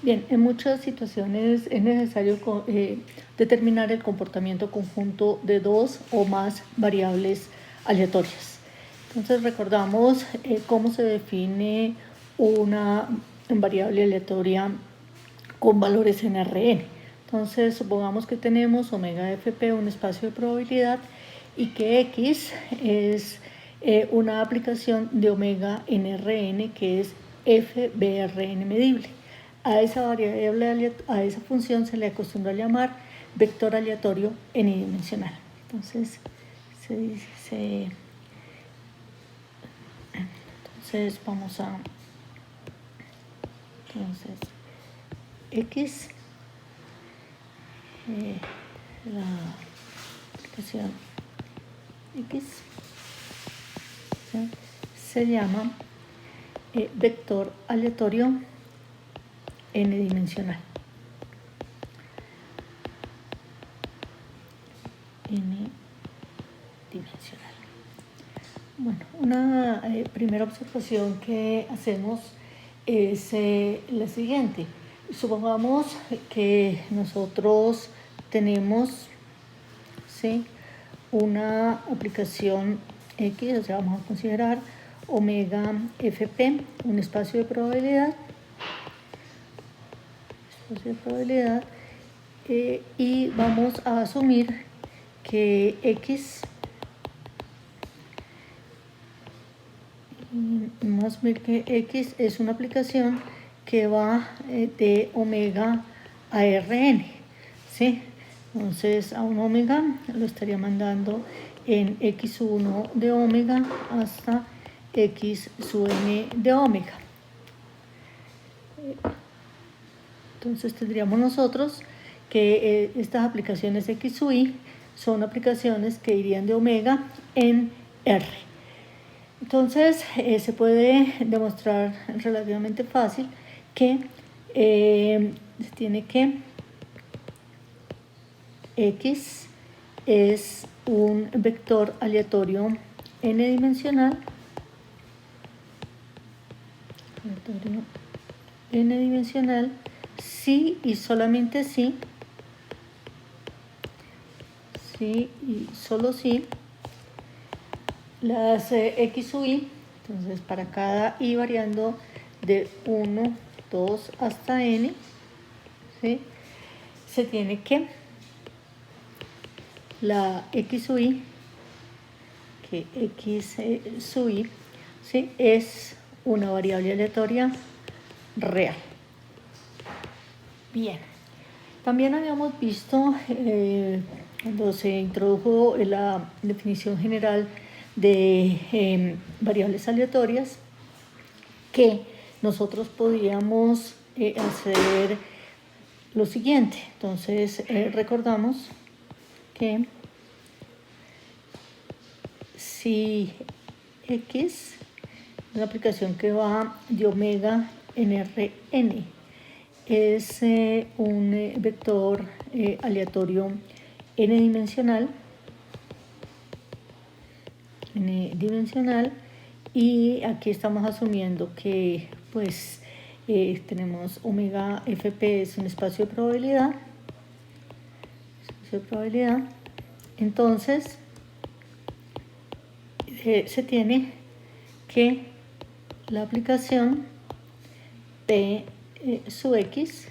Bien, en muchas situaciones es necesario determinar el comportamiento conjunto de dos o más variables aleatorias. Entonces recordamos cómo se define una variable aleatoria con valores en Rn. Entonces supongamos que tenemos omega fp, un espacio de probabilidad, y que x es una aplicación de omega en Rn, que es fbrn medible. A esa variable, a esa función se le acostumbra a llamar vector aleatorio n-dimensional. Entonces vamos a x, la aplicación x se llama vector aleatorio n-dimensional. N-dimensional. Bueno, una primera observación que hacemos es la siguiente. Supongamos que nosotros tenemos, ¿sí?, una aplicación X, o sea, vamos a considerar omega fp, un espacio de probabilidad, y vamos a asumir que X es una aplicación que va de omega a Rn, ¿sí? Entonces a un omega lo estaría mandando en x1 de omega hasta x sub n de omega. Entonces tendríamos nosotros que estas aplicaciones x sub i son aplicaciones que irían de omega en R. Entonces se puede demostrar relativamente fácil que se tiene que X es un vector aleatorio n-dimensional, si y solamente si, y solo si las x sub i, entonces para cada i variando de 1, 2 hasta n, ¿sí?, se tiene que la x sub i, que x sub i, ¿sí?, es una variable aleatoria real. Bien, también habíamos visto cuando se introdujo la definición general de variables aleatorias que nosotros podíamos hacer lo siguiente. Entonces recordamos que si x es una aplicación que va de omega en Rn, es un vector aleatorio n-dimensional, y aquí estamos asumiendo que pues tenemos omega fp es un espacio de probabilidad, entonces se tiene que la aplicación p sub x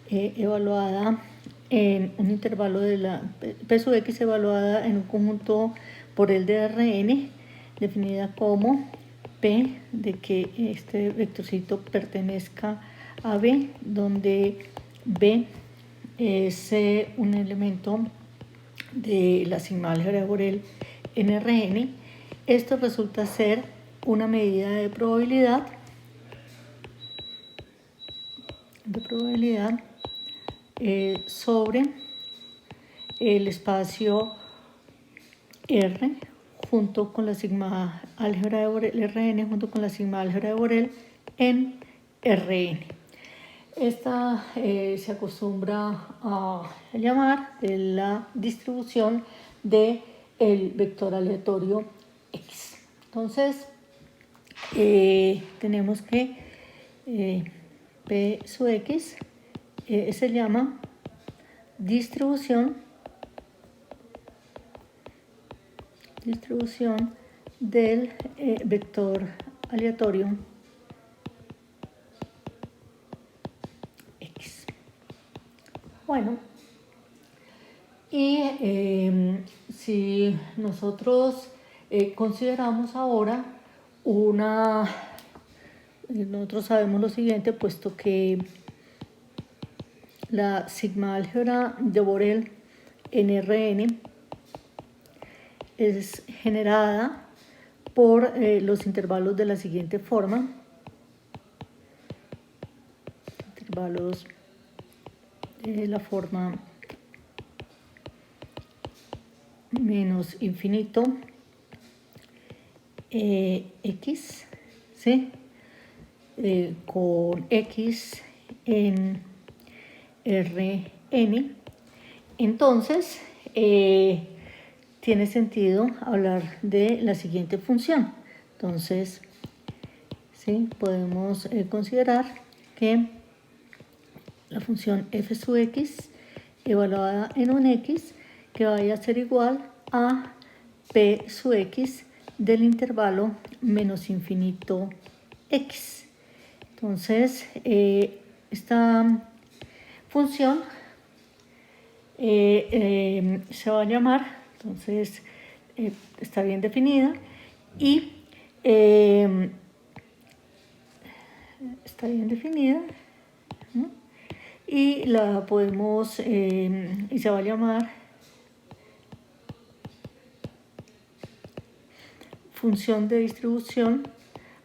evaluada en un intervalo de la p sub x evaluada en un conjunto por el de Rn, definida como p de que este vectorcito pertenezca a B, donde B es un elemento de la sigma álgebra de Borel en Rn. Esto resulta ser una medida de probabilidad sobre el espacio R junto con la sigma álgebra de Borel, Rn junto con la sigma álgebra de Borel en Rn. Esta se acostumbra a llamar la distribución del vector aleatorio X. Entonces tenemos que P sub X se llama distribución del vector aleatorio X. Bueno, y si nosotros consideramos ahora nosotros sabemos lo siguiente, puesto que la sigma álgebra de Borel en Rn es generada por los intervalos de la siguiente forma. Intervalos de la forma menos infinito X, ¿sí? Con X en Rn. Entonces tiene sentido hablar de la siguiente función. Entonces, ¿sí? Podemos considerar que la función f sub x evaluada en un x que vaya a ser igual a p sub x del intervalo menos infinito x. Entonces, esta función se va a llamar, entonces está bien definida y está bien definida, ¿no? Y la podemos, y se va a llamar función de distribución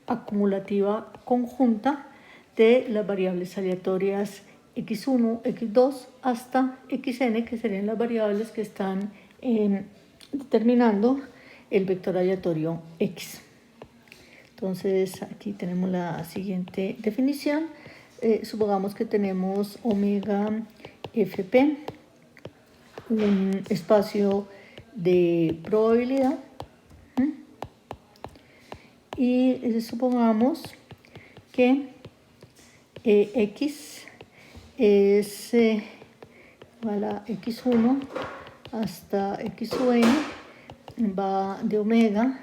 acumulativa conjunta de las variables aleatorias x1, x2 hasta xn, que serían las variables que están determinando el vector aleatorio x. Entonces aquí tenemos la siguiente definición. Supongamos que tenemos omega fp, un espacio de probabilidad, y supongamos que x es igual a x1 hasta x sub n, va de omega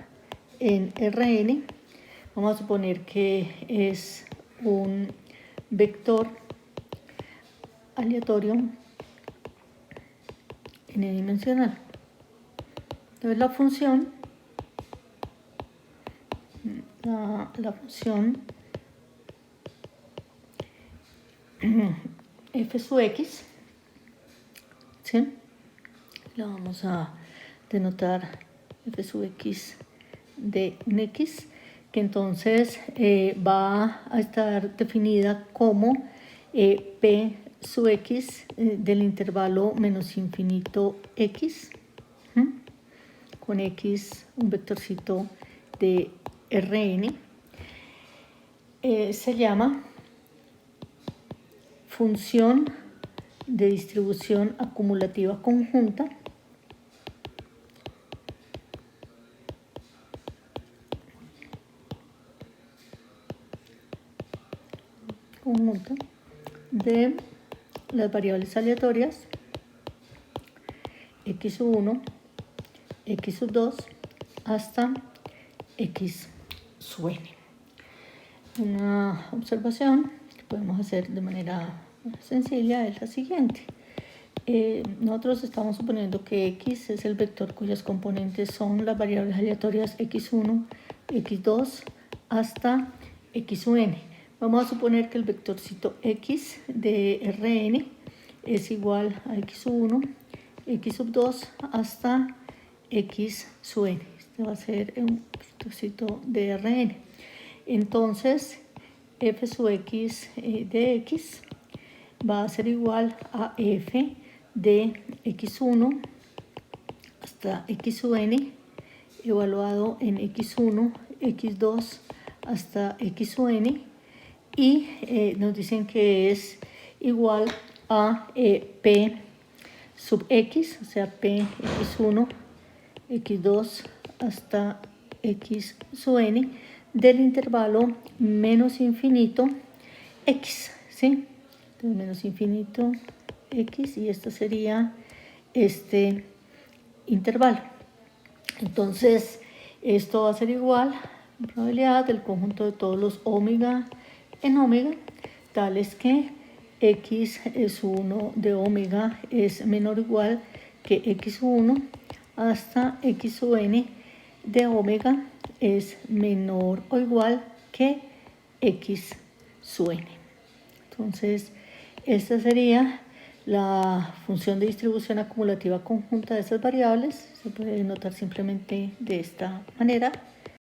en Rn. Vamos a suponer que es un vector aleatorio n-dimensional. Entonces la función f sub x, ¿sí? La vamos a denotar f sub x de un x, que entonces va a estar definida como p sub x del intervalo menos infinito x, con x un vectorcito de Rn. Se llama función de distribución acumulativa conjunta de las variables aleatorias x sub 1, x sub 2 hasta x sub n. Una observación que podemos hacer de manera sencilla es la siguiente. Nosotros estamos suponiendo que x es el vector cuyas componentes son las variables aleatorias x1, x2 hasta x sub n. Vamos a suponer que el vectorcito x de Rn es igual a x sub 1, x sub 2 hasta x sub n. Este va a ser un vectorcito de Rn. Entonces, f sub x de x va a ser igual a f de x1 hasta x sub n evaluado en x1, x2 hasta x sub n, y nos dicen que es igual a p sub x, o sea, p x1, x2 hasta x sub n del intervalo menos infinito x, ¿sí? Entonces menos infinito x, y esto sería este intervalo. Entonces esto va a ser igual a la probabilidad del conjunto de todos los omega en omega, tales que x1 de omega es menor o igual que x1 hasta x sub n de omega es menor o igual que x sub n. Entonces, esta sería la función de distribución acumulativa conjunta de estas variables. Se puede notar simplemente de esta manera.